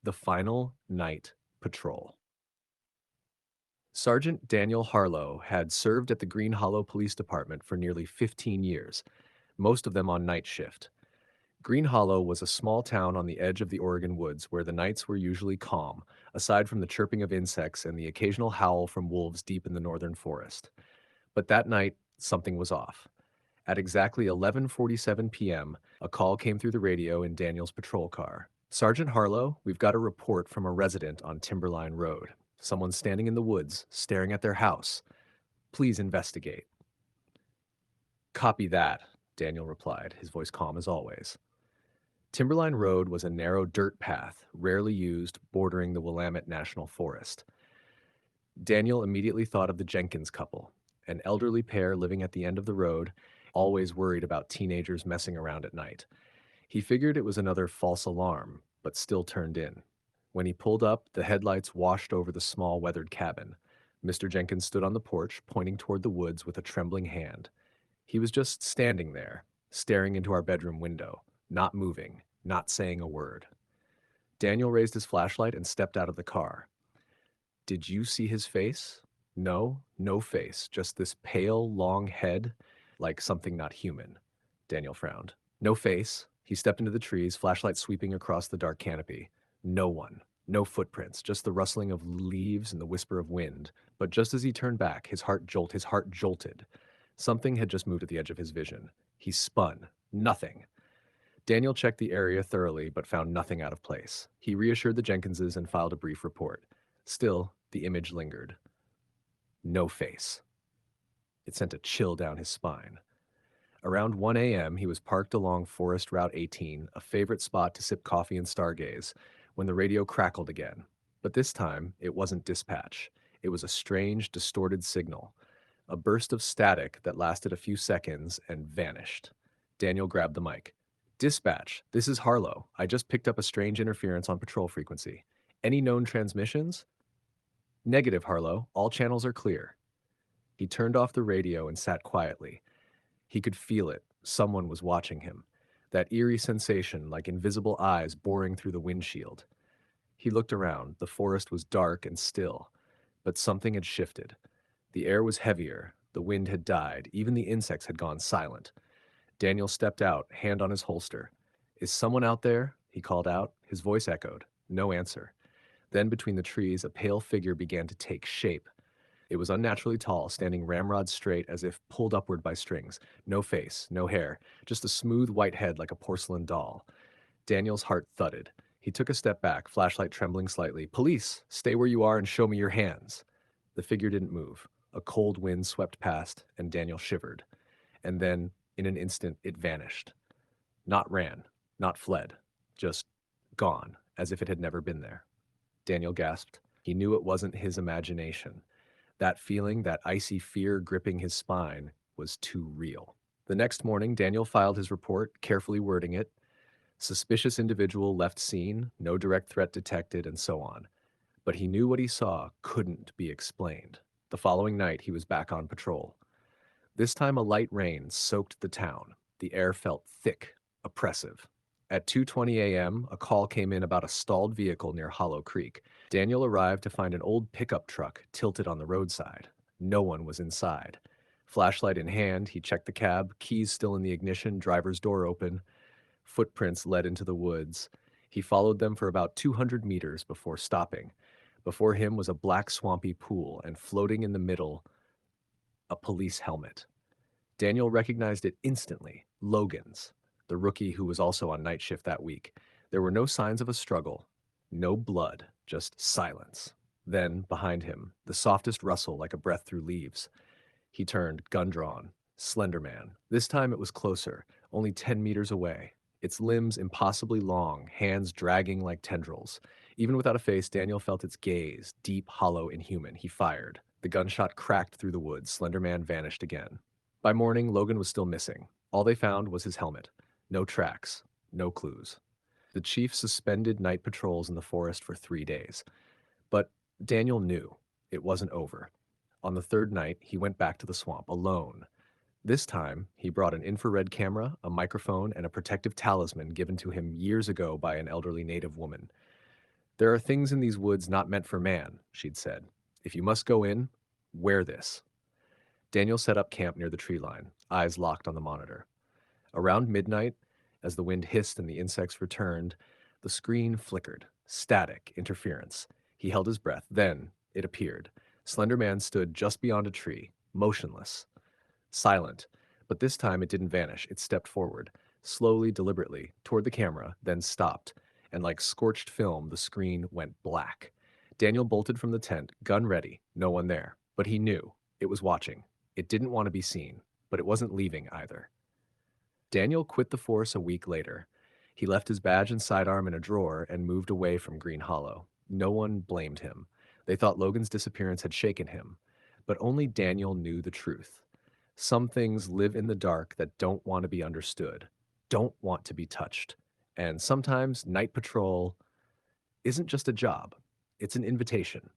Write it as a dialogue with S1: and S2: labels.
S1: The Final Night Patrol. Sergeant Daniel Harlow had served at the Green Hollow Police Department for nearly 15 years, most of them on night shift. Green Hollow was a small town on the edge of the Oregon woods where the nights were usually calm, aside from the chirping of insects and the occasional howl from wolves deep in the northern forest. But that night, something was off. At exactly 11:47 p.m., a call came through the radio in Daniel's patrol car. Sergeant Harlow, we've got a report from a resident on Timberline Road. Someone standing in the woods, staring at their house. Please investigate. Copy that, Daniel replied, his voice calm as always. Timberline Road was a narrow dirt path, rarely used, bordering the Willamette National Forest. Daniel immediately thought of the Jenkins couple, an elderly pair living at the end of the road, always worried about teenagers messing around at night. He figured it was another false alarm, but still turned in. When he pulled up, the headlights washed over the small weathered cabin. Mr. Jenkins stood on the porch, pointing toward the woods with a trembling hand. He was just standing there, staring into our bedroom window, not moving, not saying a word. Daniel raised his flashlight and stepped out of the car. Did you see his face? No, no face, just this pale, long head, like something not human. Daniel frowned. No face. He stepped into the trees, flashlight sweeping across the dark canopy. No one. No footprints, just the rustling of leaves and the whisper of wind. But just as he turned back, his heart jolted. Something had just moved at the edge of his vision. He spun. Nothing. Daniel checked the area thoroughly, but found nothing out of place. He reassured the Jenkinses and filed a brief report. Still, the image lingered. No face. It sent a chill down his spine. Around 1 a.m., he was parked along Forest Route 18, a favorite spot to sip coffee and stargaze, when the radio crackled again. But this time, it wasn't dispatch. It was a strange, distorted signal, a burst of static that lasted a few seconds and vanished. Daniel grabbed the mic. Dispatch, this is Harlow. I just picked up a strange interference on patrol frequency. Any known transmissions? Negative, Harlow. All channels are clear. He turned off the radio and sat quietly. He could feel it. Someone was watching him. That eerie sensation like invisible eyes boring through the windshield. He looked around. The forest was dark and still, but something had shifted. The air was heavier. The wind had died. Even the insects had gone silent. Daniel stepped out, hand on his holster. Is someone out there? He called out. His voice echoed. No answer. Then between the trees, a pale figure began to take shape. It was unnaturally tall, standing ramrod straight as if pulled upward by strings. No face, no hair, just a smooth white head like a porcelain doll. Daniel's heart thudded. He took a step back, flashlight trembling slightly. Police, stay where you are and show me your hands. The figure didn't move. A cold wind swept past, and Daniel shivered. And then, in an instant, it vanished. Not ran, not fled, just gone, as if it had never been there. Daniel gasped. He knew it wasn't his imagination. That feeling, that icy fear gripping his spine, was too real. The next morning, Daniel filed his report, carefully wording it. Suspicious individual left scene, no direct threat detected, and so on. But he knew what he saw couldn't be explained. The following night, he was back on patrol. This time, a light rain soaked the town. The air felt thick, oppressive. At 2:20 a.m., a call came in about a stalled vehicle near Hollow Creek. Daniel arrived to find an old pickup truck tilted on the roadside. No one was inside. Flashlight in hand, he checked the cab, keys still in the ignition, driver's door open. Footprints led into the woods. He followed them for about 200 meters before stopping. Before him was a black swampy pool, and floating in the middle, a police helmet. Daniel recognized it instantly. Logan's, the rookie who was also on night shift that week. There were no signs of a struggle, no blood, just silence. Then, behind him, the softest rustle like a breath through leaves. He turned, gun drawn. Slender Man. This time it was closer, only 10 meters away. Its limbs impossibly long, hands dragging like tendrils. Even without a face, Daniel felt its gaze, deep, hollow, inhuman. He fired. The gunshot cracked through the woods. Slender Man vanished again. By morning, Logan was still missing. All they found was his helmet. No tracks, no clues. The chief suspended night patrols in the forest for 3 days. But Daniel knew it wasn't over. On the third night, he went back to the swamp alone. This time, he brought an infrared camera, a microphone, and a protective talisman given to him years ago by an elderly native woman. There are things in these woods not meant for man, she'd said. If you must go in, wear this. Daniel set up camp near the tree line, eyes locked on the monitor. Around midnight, as the wind hissed and the insects returned, the screen flickered. Static, interference. He held his breath. Then it appeared. Slender Man stood just beyond a tree, motionless, silent. But this time it didn't vanish. It stepped forward, slowly, deliberately, toward the camera, then stopped. And like scorched film, the screen went black. Daniel bolted from the tent, gun ready, no one there. But he knew. It was watching. It didn't want to be seen, but it wasn't leaving either. Daniel quit the force a week later. He left his badge and sidearm in a drawer and moved away from Green Hollow. No one blamed him. They thought Logan's disappearance had shaken him. But only Daniel knew the truth. Some things live in the dark that don't want to be understood, don't want to be touched. And sometimes night patrol isn't just a job, it's an invitation.